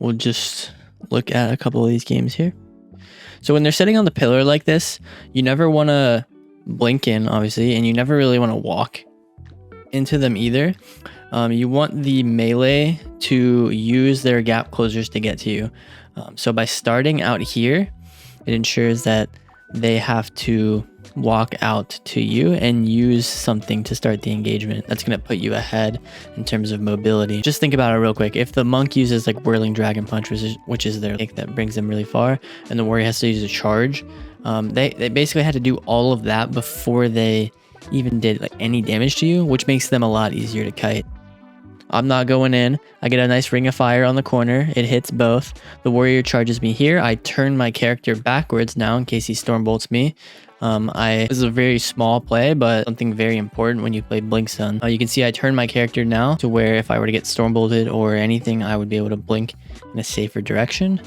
we'll just look at a couple of these games here. So when they're sitting on the pillar like this, you never want to blink in, obviously, and you never really want to walk into them either. You want the melee to use their gap closers to get to you. So by starting out here, it ensures that they have to walk out to you and use something to start the engagement. That's going to put you ahead in terms of mobility. Just think about it real quick. If the monk uses like Whirling Dragon Punch, which is their kick that brings them really far, and the warrior has to use a charge, they basically had to do all of that before they even did like any damage to you, which makes them a lot easier to kite. I'm not going in. I get a nice ring of fire on the corner. It hits both. The warrior charges me here. I turn my character backwards now in case he storm bolts me. This is a very small play, but something very important when you play Blink Stun. You can see I turn my character now to where if I were to get storm bolted or anything, I would be able to blink in a safer direction.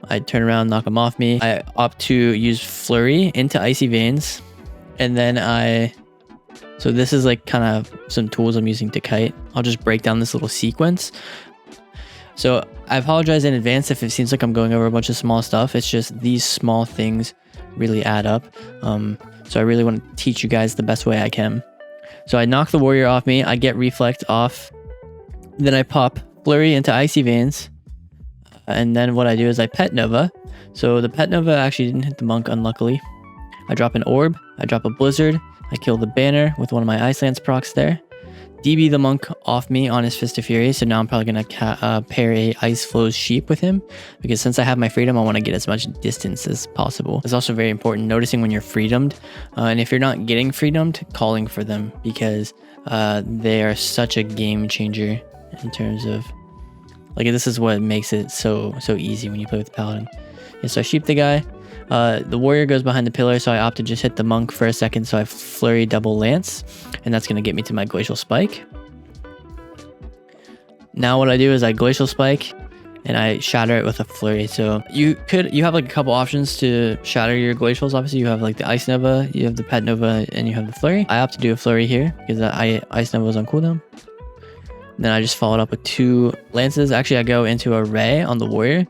I turn around, knock him off me. I opt to use Flurry into Icy Veins. And then so this is like kind of some tools I'm using to kite. I'll just break down this little sequence. So I apologize in advance if it seems like I'm going over a bunch of small stuff. It's just these small things really add up. So I really want to teach you guys the best way I can. So I knock the warrior off me. I get Reflect off. Then I pop Flurry into Icy Veins. And then what I do is I Pet Nova. So the Pet Nova actually didn't hit the monk, unluckily. I drop an Orb. I drop a Blizzard. I kill the banner with one of my Ice Lance procs there. DB the monk off me on his Fist of Fury, so now I'm probably going to pair a Ice Flows Sheep with him, because since I have my freedom, I want to get as much distance as possible. It's also very important noticing when you're freedomed, and if you're not getting freedomed, calling for them, because they are such a game changer in terms of, like, this is what makes it so easy when you play with the Paladin. Yeah, so I sheep the guy. The warrior goes behind the pillar, so I opt to just hit the monk for a second, so I Flurry double lance, and that's going to get me to my Glacial Spike. Now what I do is I Glacial Spike, and I shatter it with a Flurry. So you have like a couple options to shatter your Glacials. Obviously, you have like the Ice Nova, you have the Pet Nova, and you have the Flurry. I opt to do a Flurry here, because Ice Nova was on cooldown. Then I just followed up with 2 lances. Actually, I go into a Ray on the warrior.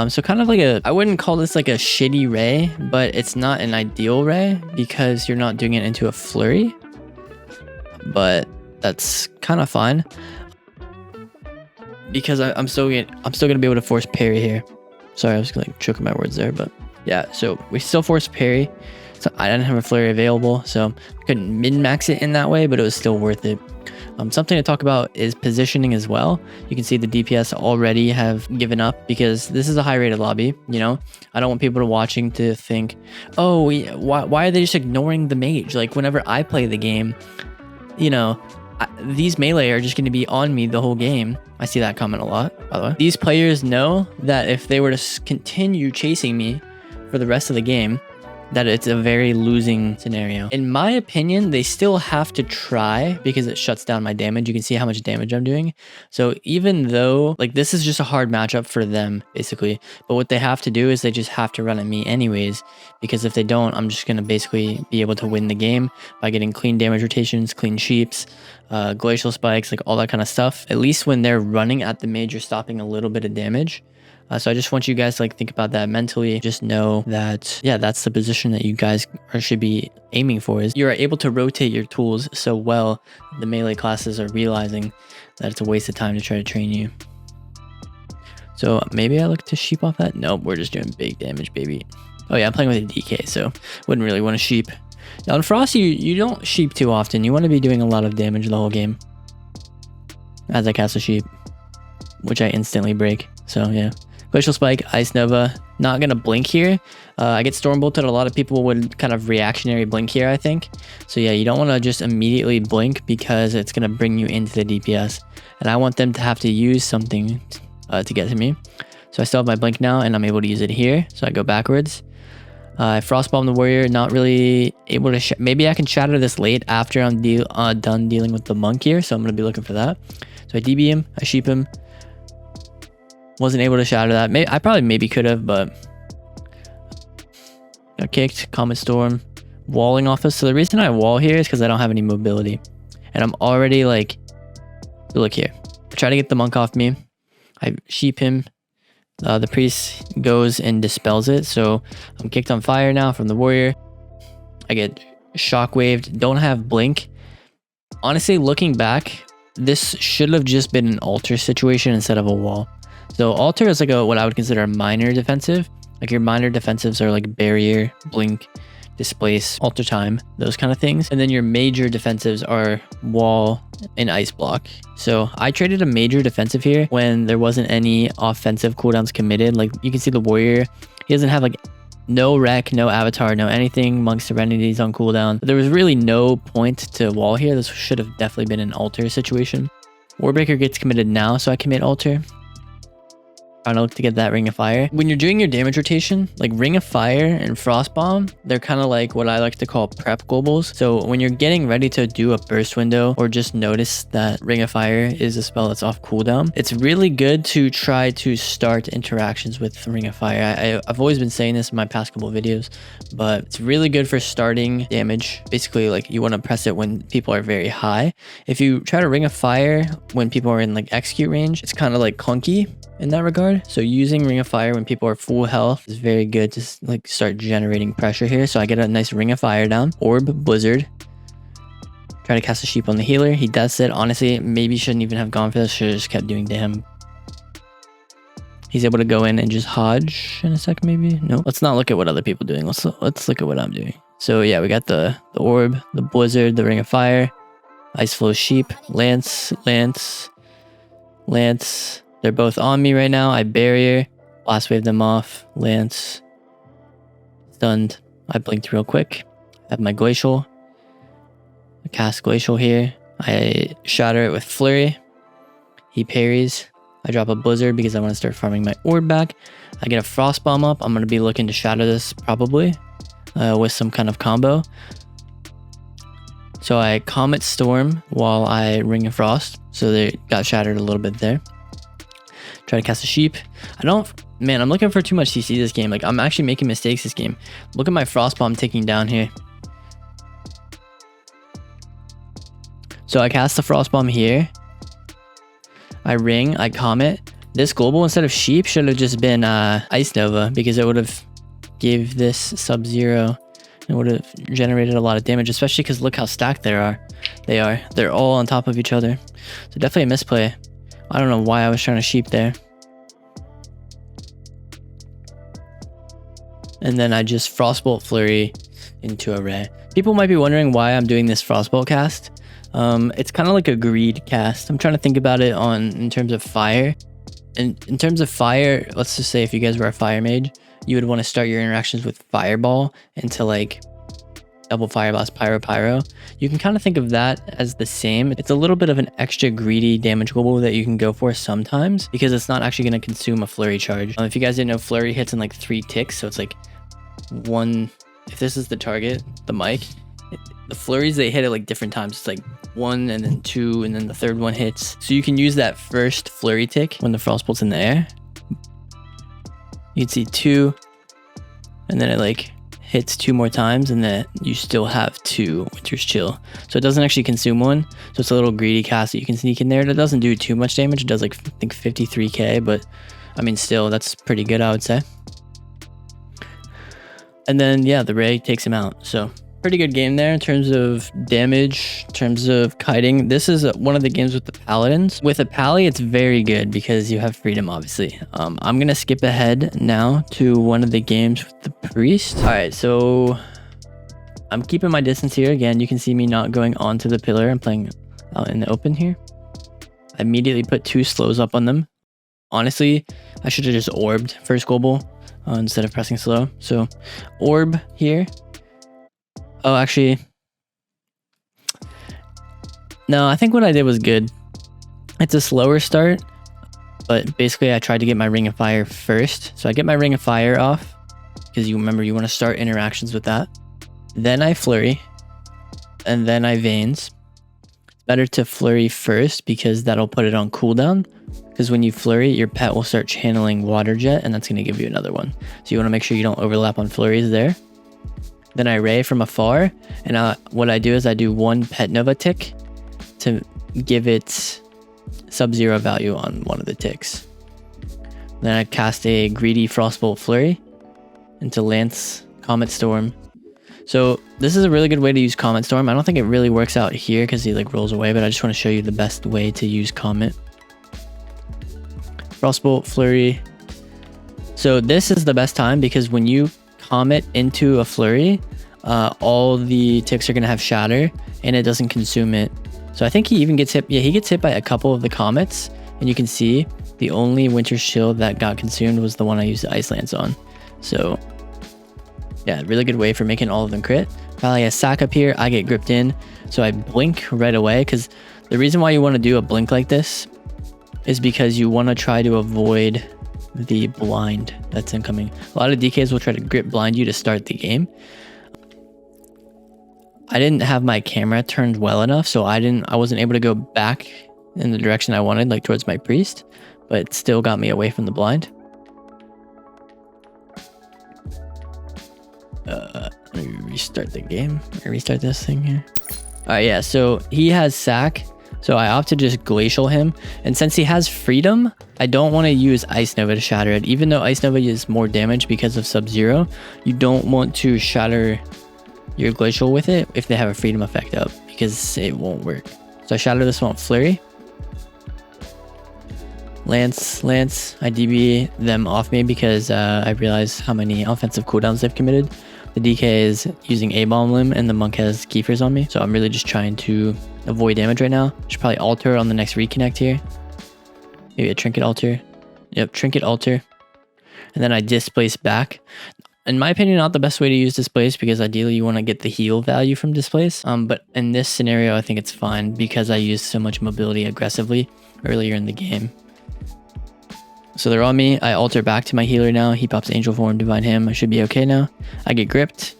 So kind of like I wouldn't call this like a shitty Ray, but it's not an ideal Ray because you're not doing it into a Flurry. But that's kind of fine, because I'm still gonna be able to force parry here. Sorry, I was like choking my words there, but yeah. So we still force parry. So I didn't have a Flurry available, so I couldn't min-max it in that way, but it was still worth it. Something to talk about is positioning as well. You can see the DPS already have given up because this is a high rated lobby. You know, I don't want people watching to think, oh, why are they just ignoring the mage? Like whenever I play the game, you know, these melee are just going to be on me the whole game. I see that comment a lot, by the way. These players know that if they were to continue chasing me for the rest of the game, that it's a very losing scenario. In my opinion, they still have to try because it shuts down my damage. You can see how much damage I'm doing. So even though like this is just a hard matchup for them basically, but what they have to do is they just have to run at me anyways, because if they don't, I'm just going to basically be able to win the game by getting clean damage rotations, clean sheeps, glacial spikes, like all that kind of stuff. At least when they're running at the mage, you're stopping a little bit of damage. So I just want you guys to like think about that mentally. Just know that, yeah, that's the position that you guys should be aiming for, is you're able to rotate your tools so well. The melee classes are realizing that it's a waste of time to try to train you. So maybe I look to sheep off that. Nope, we're just doing big damage, baby. Oh yeah, I'm playing with a DK, so wouldn't really want to sheep. Now in Frost, you don't sheep too often. You want to be doing a lot of damage the whole game. As I cast a sheep, which I instantly break. So yeah. Glacial Spike, Ice Nova, not going to blink here. I get Storm Bolted. A lot of people would kind of reactionary blink here, I think. So yeah, you don't want to just immediately blink because it's going to bring you into the DPS. And I want them to have to use something to get to me. So I still have my blink now and I'm able to use it here. So I go backwards. I Frostbomb the warrior, not really able to... Maybe I can shatter this late after I'm done dealing with the monk here. So I'm going to be looking for that. So I DB him, I sheep him. Wasn't able to shatter that. I probably maybe could have, but got kicked. Comet Storm, walling off us. So the reason I wall here is because I don't have any mobility, and I'm already like, look here. I try to get the monk off me. I sheep him. The priest goes and dispels it. So I'm kicked on fire now from the warrior. I get shockwaved. Don't have blink. Honestly, looking back, this should have just been an altar situation instead of a wall. So altar is like what I would consider a minor defensive. Like your minor defensives are like barrier, blink, displace, altar time, those kind of things. And then your major defensives are wall and ice block. So I traded a major defensive here when there wasn't any offensive cooldowns committed. Like you can see the warrior, he doesn't have like no rec, no avatar, no anything. Monk Serenity's on cooldown. But there was really no point to wall here. This should have definitely been an altar situation. Warbreaker gets committed now, so I commit altar. Trying to look to get that Ring of Fire. When you're doing your damage rotation, like Ring of Fire and Frost Bomb, they're kind of like what I like to call prep globals. So when you're getting ready to do a burst window or just notice that Ring of Fire is a spell that's off cooldown, it's really good to try to start interactions with Ring of Fire. I've always been saying this in my past couple of videos, but it's really good for starting damage. Basically, like you want to press it when people are very high. If you try to Ring of Fire when people are in like execute range, it's kind of like clunky in that regard. So using Ring of Fire when people are full health is very good to like start generating pressure here. So I get a nice Ring of Fire down. Orb, Blizzard. Try to cast a sheep on the healer. He does it. Honestly, maybe shouldn't even have gone for this. Should have just kept doing to him. He's able to go in and just hodge in a second, maybe. No, let's not look at what other people are doing. Let's look at what I'm doing. So yeah, we got the orb, the Blizzard, the Ring of Fire, Ice Flow Sheep, Lance. They're both on me right now. I barrier, blast wave them off. Lance, stunned. I blinked real quick. I have my glacial. I cast glacial here. I shatter it with flurry. He parries. I drop a blizzard because I want to start farming my orb back. I get a frost bomb up. I'm going to be looking to shatter this probably with some kind of combo. So I Comet Storm while I Ring of Frost. So they got shattered a little bit there. Try to cast a sheep. Man, I'm looking for too much CC this game. Like I'm actually making mistakes this game. Look at my frost bomb ticking down here. So I cast the frost bomb here. I ring, I comet. This global instead of sheep should have just been Ice Nova because it would have gave this Sub-Zero. It would have generated a lot of damage, especially because look how stacked they are. They're all on top of each other. So definitely a misplay. I don't know why I was trying to sheep there. And then I just Frostbolt Flurry into a Ray. People might be wondering why I'm doing this Frostbolt cast. It's kind of like a greed cast. I'm trying to think about it in terms of fire. In terms of fire, let's just say if you guys were a fire mage, you would want to start your interactions with Fireball into like double Fire Blast, Pyro. You can kind of think of that as the same. It's a little bit of an extra greedy damage global that you can go for sometimes because it's not actually going to consume a flurry charge. If you guys didn't know, flurry hits in like 3 ticks. So it's like one, if this is the target, the mic, the flurries, they hit at like different times. It's like 1 and then 2 and then the third one hits. So you can use that first flurry tick when the Frostbolt's in the air. You can see 2 and then it like hits 2 more times and then you still have 2 Winter's Chill. So it doesn't actually consume 1. So it's a little greedy cast that you can sneak in there. It doesn't do too much damage. It does like I think 53k, but I mean still that's pretty good I would say. And then yeah, the Ray takes him out. So pretty good game there in terms of damage, in terms of kiting. This is one of the games with the paladins. With a pally, it's very good because you have freedom, obviously. I'm gonna skip ahead now to one of the games with the priest. All right, so I'm keeping my distance here. Again, you can see me not going onto the pillar. I'm playing out in the open here. I immediately put 2 slows up on them. Honestly, I should have just orbed first global instead of pressing slow. So orb here. Oh, actually, no, I think what I did was good. It's a slower start, but basically I tried to get my Ring of Fire first. So I get my Ring of Fire off because you remember you want to start interactions with that. Then I flurry and then I veins. It's better to flurry first because that'll put it on cooldown. Because when you flurry, your pet will start channeling Water Jet and that's going to give you another one. So you want to make sure you don't overlap on flurries there. Then I Ray from afar, and what I do is I do 1 Pet Nova tick to give it Sub-Zero value on one of the ticks. Then I cast a greedy Frostbolt Flurry into Lance Comet Storm. So this is a really good way to use Comet Storm. I don't think it really works out here because he like rolls away, but I just want to show you the best way to use Comet. Frostbolt Flurry. So this is the best time because when you Comet into a Flurry, all the ticks are going to have Shatter and it doesn't consume it. So I think he even gets hit. Yeah, he gets hit by a couple of the Comets, and you can see the only Winter Shield that got consumed was the one I used the Ice Lance on. So yeah, really good way for making all of them crit. Probably a sack up here, I get gripped in, so I blink right away, because the reason why you want to do a blink like this is because you want to try to avoid the blind that's incoming. A lot of DKs will try to grip blind you to start the game. I didn't have my camera turned well enough, so I wasn't able to go back in the direction I wanted, like towards my priest, but it still got me away from the blind. Let me restart the game. Restart this thing here. Alright, yeah, so he has sack, so I opt to just glacial him, and since he has freedom, I don't want to use Ice Nova to shatter it. Even though Ice Nova is more damage because of Sub-Zero, you don't want to shatter your glacial with it if they have a freedom effect up, because it won't work. So I shatter this one with Flurry. Lance, I DB them off me because I realize how many offensive cooldowns they've committed. The DK is using A-Bomb Limb and the Monk has Keepers on me, so I'm really just trying to avoid damage right now. Should probably alter on the next reconnect here. Maybe a Trinket alter. Yep, Trinket alter. And then I displace back. In my opinion, not the best way to use displace, because ideally you want to get the heal value from displace. But in this scenario, I think it's fine because I used so much mobility aggressively earlier in the game. So they're on me. I alter back to my healer now. He pops Angel Form, Divine Hymn. I should be okay now. I get gripped.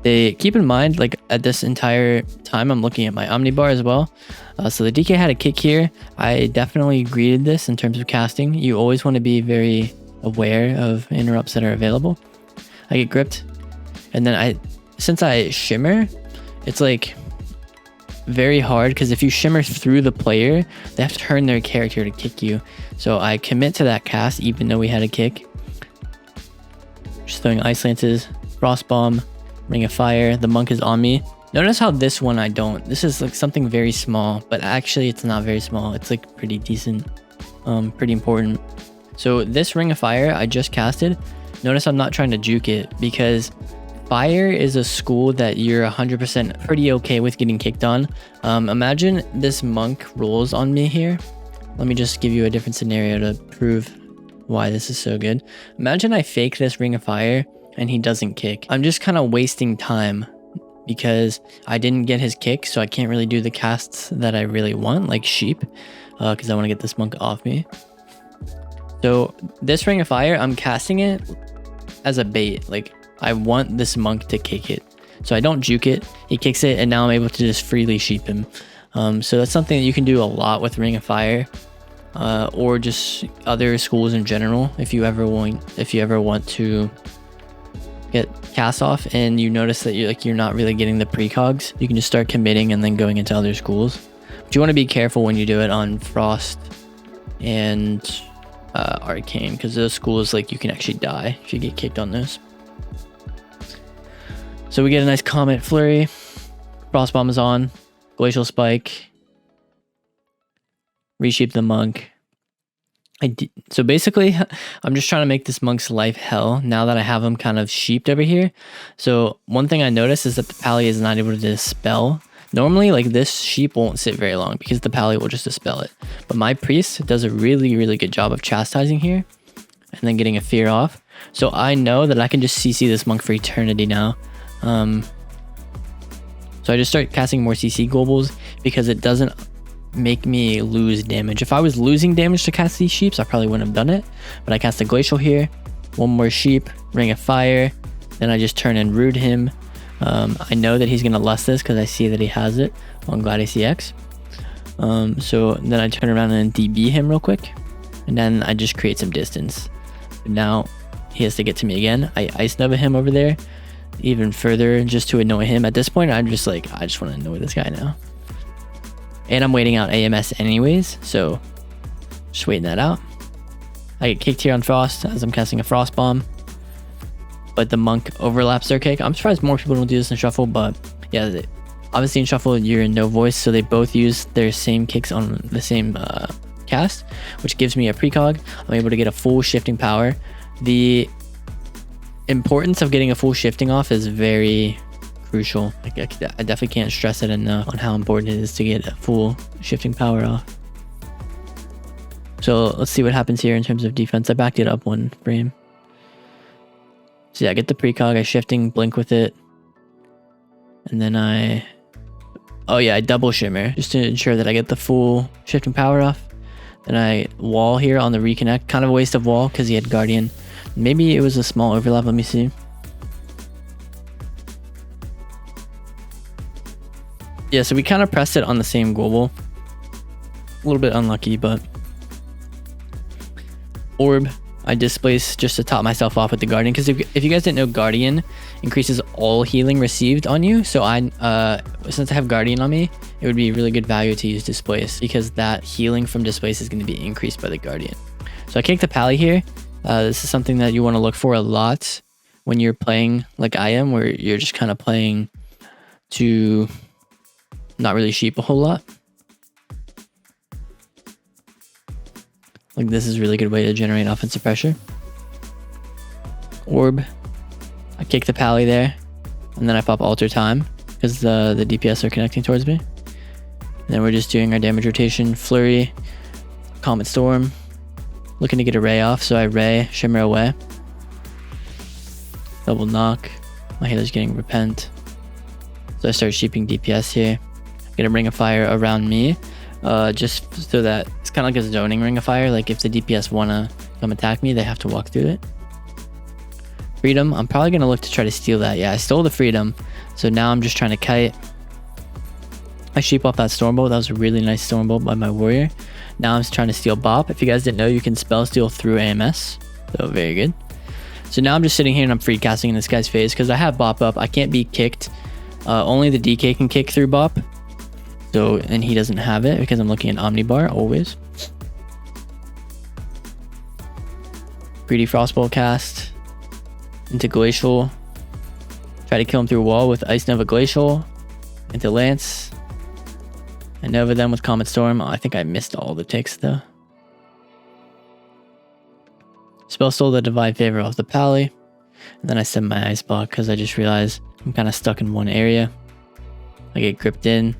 They keep in mind, like at this entire time, I'm looking at my Omnibar as well. So the DK had a kick here. I definitely greeted this in terms of casting. You always want to be very aware of interrupts that are available. I get gripped, and then since I shimmer, it's like very hard because if you shimmer through the player, they have to turn their character to kick you. So I commit to that cast even though we had a kick. Just throwing Ice Lances, Frost Bomb, Ring of Fire. The Monk is on me. Notice how this one I don't. This is like something very small, but actually it's not very small. It's like pretty decent, pretty important. So this Ring of Fire I just casted. Notice I'm not trying to juke it because Fire is a school that you're 100% pretty okay with getting kicked on. Imagine this Monk rolls on me here. Let me just give you a different scenario to prove why this is so good. Imagine I fake this Ring of Fire and he doesn't kick. I'm just kind of wasting time because I didn't get his kick, so I can't really do the casts that I really want, like Sheep, because I want to get this Monk off me. So this Ring of Fire, I'm casting it as a bait. Like, I want this Monk to kick it. So I don't juke it. He kicks it, and now I'm able to just freely sheep him. So that's something that you can do a lot with Ring of Fire, or just other schools in general. If you ever want to get cast off and you notice that you're not really getting the precogs, you can just start committing and then going into other schools. But you want to be careful when you do it on Frost and Arcane, because those schools, like, you can actually die if you get kicked on those. So we get a nice Comet Flurry. Frost Bomb is on. Glacial Spike. Resheep the Monk. So basically, I'm just trying to make this Monk's life hell now that I have him kind of sheeped over here. So one thing I noticed is that the Pally is not able to dispel. Normally, like, this sheep won't sit very long because the Pally will just dispel it. But my priest does a really, really good job of chastising here and then getting a fear off. So I know that I can just CC this Monk for eternity now. So I just start casting more CC globals because it doesn't make me lose damage. If I was losing damage to cast these sheeps, I probably wouldn't have done it. But I cast a Glacial here, one more sheep, Ring of Fire, then I just turn and root him. I know that he's gonna lust this because I see that he has it on Gladius EX. So then I turn around and DB him real quick, and then I just create some distance. But now he has to get to me again. I Ice Nova him over there even further just to annoy him. At this point, I'm just like, I just want to annoy this guy now. And I'm waiting out AMS anyways, so just waiting that out. I get kicked here on Frost as I'm casting a Frost Bomb, but the Monk overlaps their kick. I'm surprised more people don't do this in Shuffle, but yeah, obviously in Shuffle you're in no voice, so they both use their same kicks on the same cast, which gives me a precog. I'm able to get a full shifting power. The importance of getting a full shifting off is very crucial. Like, I definitely can't stress it enough on how important it is to get a full shifting power off. So let's see what happens here in terms of defense. I backed it up 1 frame. So yeah, I get the precog, I shifting, blink with it. And then I double shimmer just to ensure that I get the full shifting power off. Then I wall here on the reconnect. Kind of a waste of wall because he had Guardian. Maybe it was a small overlap. Let me see. Yeah, so we kind of pressed it on the same global. A little bit unlucky, but... Orb, I displace just to top myself off with the Guardian, because if you guys didn't know, Guardian increases all healing received on you. So since I have Guardian on me, it would be really good value to use Displace, because that healing from Displace is going to be increased by the Guardian. So I kick the Pally here. This is something that you want to look for a lot when you're playing like I am, where you're just kind of playing to not really sheep a whole lot. Like, this is a really good way to generate offensive pressure. Orb. I kick the Pally there. And then I pop Alter Time because the DPS are connecting towards me. And then we're just doing our damage rotation. Flurry. Comet Storm. Looking to get a Ray off, so I Ray, Shimmer away. Double knock. My healer's getting Repent. So I start sheeping DPS here. Get a Ring of Fire around me. Just so that it's kind of like a zoning Ring of Fire. Like, if the DPS want to come attack me, they have to walk through it. Freedom, I'm probably going to look to try to steal that. Yeah, I stole the Freedom. So now I'm just trying to kite. I sheep off that Stormbolt. That was a really nice Stormbolt by my warrior. Now I'm trying to steal Bop. If you guys didn't know, you can spell steal through AMS. So very good. So now I'm just sitting here and I'm free casting in this guy's face because I have Bop up. I can't be kicked. Only the DK can kick through Bop. So, and he doesn't have it because I'm looking at Omnibar always. Greedy Frostbolt cast into Glacial. Try to kill him through a wall with Ice Nova Glacial. Into Lance. And Nova them with Comet Storm. I think I missed all the ticks though. Spell stole the Divine Favor off the Pally. And then I set my Ice Block because I just realized I'm kind of stuck in one area. I get gripped in.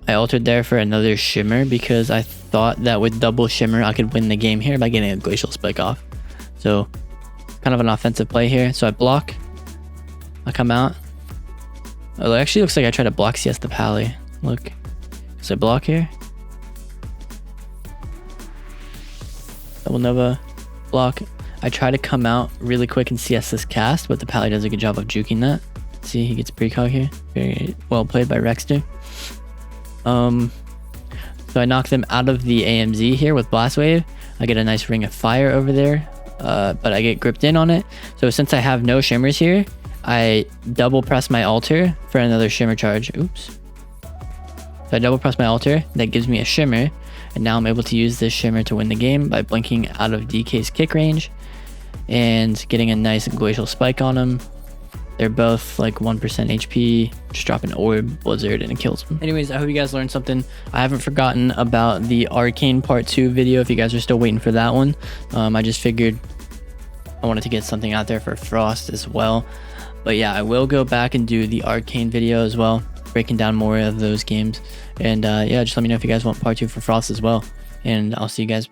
I altered there for another Shimmer because I thought that with double Shimmer I could win the game here by getting a Glacial Spike off. So kind of an offensive play here. So I block. I come out. Oh, it actually looks like I try to block CS the Pally. Look. So I block here. Double Nova. Block. I try to come out really quick and CS this cast, but the Pally does a good job of juking that. See, he gets precog here. Very well played by Rexter. So I knock them out of the AMZ here with Blast Wave. I get a nice Ring of Fire over there, but I get gripped in on it. So since I have no Shimmers here, I double press my altar for another Shimmer charge. Oops. So I double press my altar. That gives me a Shimmer. And now I'm able to use this Shimmer to win the game by blinking out of DK's kick range and getting a nice Glacial Spike on him. They're both like 1% HP. Just drop an Orb, Blizzard, and it kills them. Anyways, I hope you guys learned something. I haven't forgotten about the Arcane Part 2 video if you guys are still waiting for that one. I just figured I wanted to get something out there for Frost as well. But yeah, I will go back and do the Arcane video as well, breaking down more of those games. And yeah, just let me know if you guys want Part 2 for Frost as well. And I'll see you guys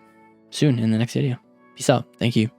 soon in the next video. Peace out. Thank you.